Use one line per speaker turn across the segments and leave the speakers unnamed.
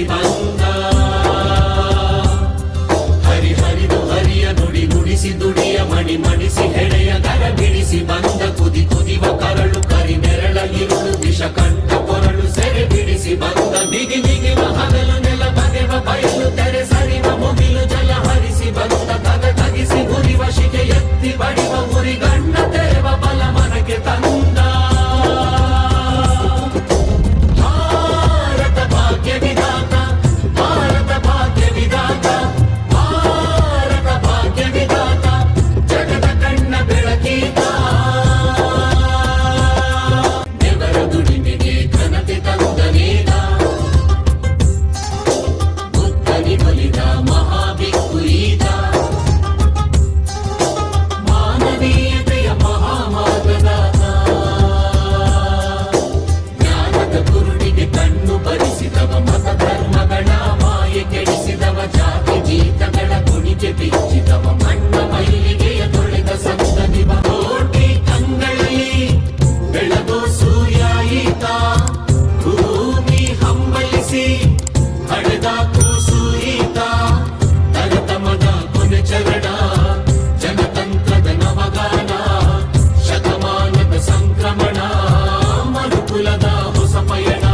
ಬಿಡಿಸಿ ಬಂದ. ಹರಿದು ಹರಿಯ ನುಡಿ ನುಡಿಸಿ ದುಡಿಯ ಮಣಿ ಮಣಿಸಿ ಹೆಡೆಯ ದರ ಬಿಡಿಸಿ ಬಂದ. ಕುದಿವ ಕರಳು ಕರಿ ನೆರಳ ಇರುಳು ವಿಷ ಕಂಠ ಕೊರಳು ಸೆರೆ ಬಿಡಿಸಿ ಬಂದ. ನಿಗಿವ ಹಗಲು ನೆಲ ಬಗೆವ ಬಯಲು ತೆರೆ ಸರಿವ ಮುಗಿಲು ಜಲ ಹರಿಸಿ ಬಂದ. ತಗಿಸಿ ಗುರಿವ ಶಿಕೆ ಎತ್ತಿ ಬಡಿವ ಉರಿ ಗಣ್ಣ ತೆರೆವ ಬಲ ಮನಕ್ಕೆ ತಂದ. ಭಾರತ ಭಾಗ್ಯ ವಿಧಾತ, ಭಾರತ ಭಾಗ್ಯ ವಿಧಾತ, ಭಾರತ ಭಾಗ್ಯ ವಿಧಾತ, ಜಗದ ಕಣ್ಣ ಬೆಳಕೀತ. ನೆವರ ದುಡಿಮೆಗೆ ಘನತೆ ತಂದನೇಗ, ಬುದ್ಧನಿ ಬಲಿದ ಮಹಾಭಿಕ್ಕು ಈತ. ಮಾನವೀಯತೆಯ ಮಹಾಮಾರ್ಗದಾತ, ಜ್ಞಾನದ ಕುರುಡಿಗೆ ಕಣ್ಣು ಬರಿಸಿದವ, ಮತ ಧರ್ಮಗಳ ಮಾಯೆ ಕೆಡಿಸಿದವ, ಜಾತಿ ಜೀತಗಳ ಕುಣಿಗೆ ಬಿಚ್ಚಿದವ, ಮಣ್ಣ ಮೈಲಿಗೆಯ ತೊಳೆದ ಸಂತನಿವ. ಕೋಟಿ ಕಂಗಳಲ್ಲಿ ಬೆಳಗೋ ಸೂರ್ಯ ಈತ, ಭೂಮಿ ಹಂಬಲಿಸಿ ಹಡೆದ ಕೂಸು ಈತ. ತರತಮದ ಕೊನೆ ಚರಣ, ಜನತಂತ್ರದ ನವಗಾನ, ಶತಮಾನದ ಸಂಕ್ರಮಣ, ಮನುಕುಲದ ಹೊಸ ಪಯಣ.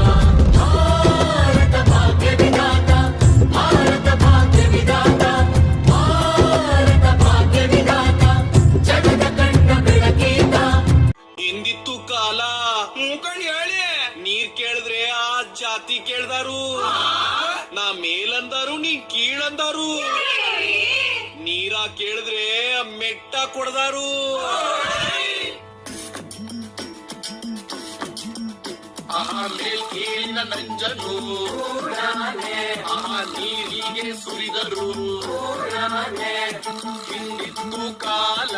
ಭಾರತ ಭಾಗ್ಯ ವಿಧಾತ, ಭಾರತ ಭಾಗ್ಯ ವಿಧಾತ, ಭಾರತ ಭಾಗ್ಯ ವಿಧಾತ, ಜಗದ ಕಣ್ಣ ಬೆಳಕೀತ.
ಹಿಂದಿತ್ತು ಕಾಲ ಮುಖಂಡ್ ಹೇಳಿ, ನೀರ್ ಕೇಳಿದ್ರೆ ಆ ಜಾತಿ ಕೇಳ್ದಾರು, ನಾ ಮೇಲಂದಾರು ನೀ ಕೀಳಂದಾರು. ನೀರ ಕೇಳಿದ್ರೆ ಮೆಟ್ಟ ಕೊಡ್ದಾರು. ಮೇಲ್ ಕೀಳಿನ ನಂಜನು ನೀರಿಗೆ ಸುರಿದರು. ಹಿಂದಿತ್ತು ಕಾಲ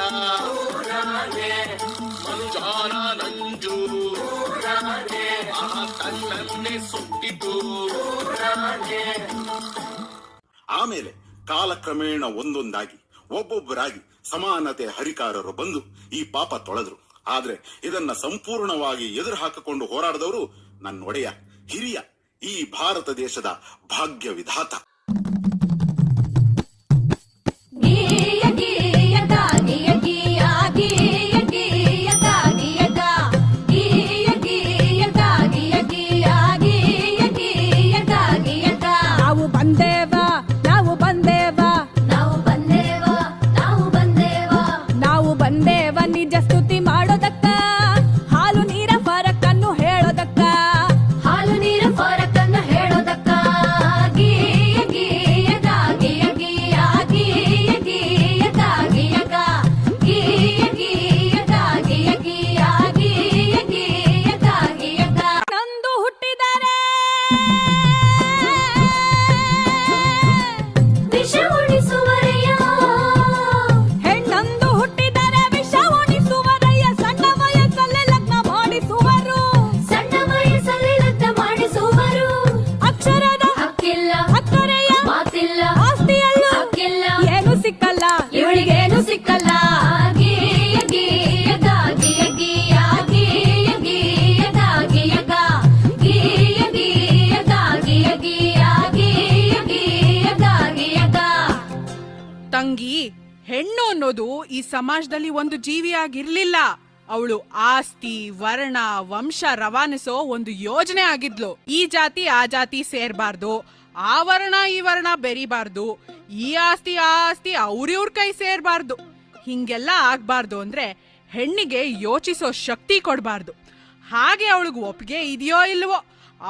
ಮಂಜಾನ ನಂಜು ತನ್ನನ್ನೇ ಸುಟ್ಟಿತು.
ಆಮೇಲೆ ಕಾಲಕ್ರಮೇಣ ಒಂದೊಂದಾಗಿ ಒಬ್ಬೊಬ್ಬರಾಗಿ ಸಮಾನತೆ ಹರಿಕಾರರು ಬಂದು ಈ ಪಾಪ ತೊಳೆದ್ರು. ಆದ್ರೆ ಇದನ್ನ ಸಂಪೂರ್ಣವಾಗಿ ಎದುರು ಹಾಕಿಕೊಂಡು ಹೋರಾಡಿದವರು ನನ್ನೊಡೆಯ ಹಿರಿಯ ಈ ಭಾರತ ದೇಶದ ಭಾಗ್ಯ ವಿಧಾತ.
ನಿಜ ಸ್ತುತಿ ಮಾಡೋದಕ್ಕ, ಹಾಲು ನೀರ ಫರಕನ್ನು ಹೇಳೋದಕ್ಕ, ಹಾಲು ನೀರ ಫರಕನ್ನು ಹೇಳೋದಕ್ಕ. ಗೀಯ ಗೀಯ ಗಾಗಿಯ ಗೀಯ ಗೀಯ ಗೀಯ ಗಾಗಿಯ ಗಾ, ಗೀಯ ಗೀಯ ಗಾಗಿಯ ಗೀಯ ಗೀಯ ಗೀಯ ಗಾಗಿಯ ಗಾ. ನಂದು ಹುಟ್ಟಿದರೆ ವಿಷ ಉಳಿಸುವರೆಯ, ಹೆಣ್ಣಂದು ಹುಟ್ಟಿದರೆ ವಿಷ ಉಣಿಸುವರೆಯ. ಸಣ್ಣ ವಯಸ್ಸಲ್ಲಿ ಲಗ್ನ ಮಾಡಿಸುವರು, ಸಣ್ಣ ವಯಸ್ಸಲ್ಲಿ ಲಗ್ನ ಮಾಡಿಸುವರು. ಅಕ್ಷರದ ಹಕ್ಕಿಲ್ಲ, ಅಕ್ಕರೆಯ ಮಾತಿಲ್ಲ, ಆಸ್ತಿಯಲ್ಲೂ ಹಕ್ಕಿಲ್ಲ, ಏನು ಸಿಕ್ಕಲ್ಲ ಇವಳಿಗೇನು ಸಿಕ್ಕಲ್ಲ. ಗೀಯ ಗೀಯ ಗಾಗಿಯ ಗೀಯ ಗೀಯ ಗೀಯ ಗಾಗಿಯ ಗಾ, ಗೀಯ ಗೀಯ ಗಾಗಿಯ ಗೀಯ ಗೀಯ ಗೀಯ ಗಾಗಿಯ ಗಾ.
ತಂಗಿ, ಹೆಣ್ಣು ಅನ್ನೋದು ಈ ಸಮಾಜದಲ್ಲಿ ಒಂದು ಜೀವಿಯಾಗಿರ್ಲಿಲ್ಲ. ಅವಳು ಆಸ್ತಿ, ವರ್ಣ, ವಂಶ ರವಾನಿಸೋ ಒಂದು ಯೋಜನೆ ಆಗಿದ್ಲು. ಈ ಜಾತಿ ಆ ಜಾತಿ ಸೇರ್ಬಾರ್ದು, ಆ ವರ್ಣ ಈ ವರ್ಣ ಬೆರಿಬಾರ್ದು, ಈ ಆಸ್ತಿ ಆ ಆಸ್ತಿ ಅವ್ರಿವ್ರ ಕೈ ಸೇರ್ಬಾರ್ದು. ಹಿಂಗೆಲ್ಲ ಆಗ್ಬಾರ್ದು ಅಂದ್ರೆ ಹೆಣ್ಣಿಗೆ ಯೋಚಿಸೋ ಶಕ್ತಿ ಕೊಡ್ಬಾರ್ದು. ಹಾಗೆ ಅವಳಿಗೆ ಒಪ್ಪಿಗೆ ಇದೆಯೋ ಇಲ್ವೋ,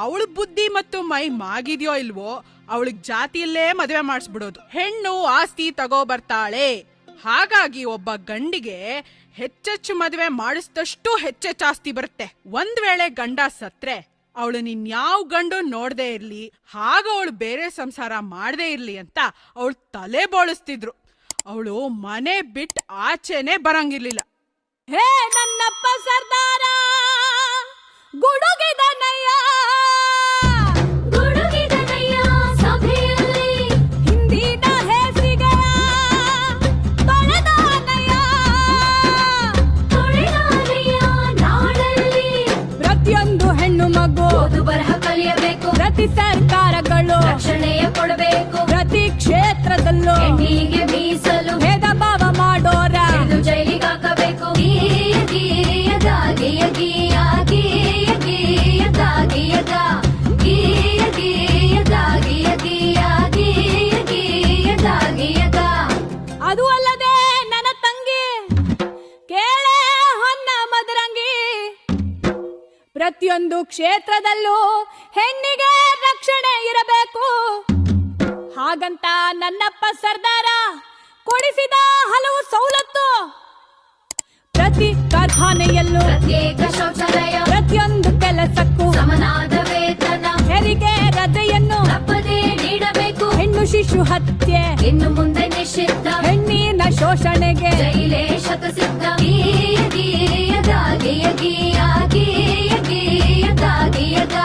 ಅವಳ ಬುದ್ಧಿ ಮತ್ತು ಮೈ ಮಾಗಿದ್ಯೋ ಇಲ್ವೋ, ಅವಳಿಗೆ ಜಾತಿಯಲ್ಲೇ ಮದುವೆ ಮಾಡಿಸ್ಬಿಡೋದು. ಹೆಣ್ಣು ಆಸ್ತಿ ತಗೋ ಬರ್ತಾಳೆ, ಹಾಗಾಗಿ ಒಬ್ಬ ಗಂಡಿಗೆ ಹೆಚ್ಚೆಚ್ಚು ಮದುವೆ ಮಾಡಿಸಿದಷ್ಟು ಹೆಚ್ಚೆಚ್ಚು ಆಸ್ತಿ ಬರುತ್ತೆ. ಒಂದ್ ವೇಳೆ ಗಂಡ ಸತ್ರೆ ಅವಳು ನಿನ್ಯಾವ ಗಂಡು ನೋಡದೆ ಇರ್ಲಿ, ಹಾಗ ಅವಳು ಬೇರೆ ಸಂಸಾರ ಮಾಡದೇ ಇರ್ಲಿ ಅಂತ ಅವಳು ತಲೆ ಬೋಳಿಸ್ತಿದ್ರು. ಅವಳು ಮನೆ ಬಿಟ್ಟು ಆಚೆನೆ ಬರಂಗಿರ್ಲಿಲ್ಲ.
ಹೇ ನನ್ನಪ್ಪ ಸರ್ದಾರ ಗುಡುಗಿದನಯ್ಯ, ಗುಡುಗಿದನಯ್ಯ ಸಭೆಯಲ್ಲಿ ಹಿಂದಿನ ಹೆಸರಿಗೆ ತೊಳೆದಾನಯ್ಯ, ತೊಳೆದಾನಯ್ಯ ನಾಡಲ್ಲಿ. ಪ್ರತಿಯೊಂದು ಹೆಣ್ಣು ಮಗು ಓದು ಬರಹ ಕಲಿಯಬೇಕು, ಪ್ರತಿ ಸರ್ಕಾರಗಳು ಹಕ್ಕುಗಳು
ರಕ್ಷಣೆಯ ಕೊಡಬೇಕು
ಪ್ರತಿ ಕ್ಷೇತ್ರದಲ್ಲೂ
ಹೆಣ್ಣಿಗೆ ಮೀಸಲು
ಭೇದ ಭಾವ ಮಾಡೋರ
ಇದು ಜೈಲಿಗೆ ಹಾಕಬೇಕು ಗೀಯ ಗೀಯದ ಗೀಯ ಗೀಯ ಗೀಯ ಗೀಯದ ಗೀಯದ ಗೀಯ ಗೀಯದ ಗೀಯ ಗೀಯ ಗೀಯ ಗೀಯದ ಗೀಯದ.
ಅದು ಅಲ್ಲದೆ ನನ್ನ ತಂಗಿ ಕೇಳೆ ಹೊನ್ನ ಮದರಂಗಿ, ಪ್ರತಿಯೊಂದು ಕ್ಷೇತ್ರದಲ್ಲೂ ಹೆಣ್ಣಿಗೆ ರಕ್ಷಣೆ ಇರಬೇಕು. ಹಾಗಂತ ನನ್ನಪ್ಪ ಸರ್ದಾರ ಕೊಡಿಸಿದ ಹಲವು ಸವಲತ್ತು. ಪ್ರತಿ ಕಾರ್ಖಾನೆಯಲ್ಲೂ
ಪ್ರತ್ಯೇಕ ಶೌಚಾಲಯ,
ಪ್ರತಿಯೊಂದು ಕೆಲಸಕ್ಕೂ
ಸಮನಾದ ವೇತನ,
ಹೆರಿಗೆ ರಜೆಯನ್ನು
ತಪ್ಪದೇ ನೀಡಬೇಕು.
ಹೆಣ್ಣು ಶಿಶು ಹತ್ಯೆ
ಇನ್ನು ಮುಂದೆ ನಿಷಿದ್ಧ,
ಹೆಣ್ಣಿನ ಶೋಷಣೆಗೆ
ಜೈಲೇ ಶತಸಿದ್ಧ. ಗೀಯ ಗೀಯದ ಗೀಯ ಗೀಯ ಗೀಯ ಗೀಯದ ಗೀಯದ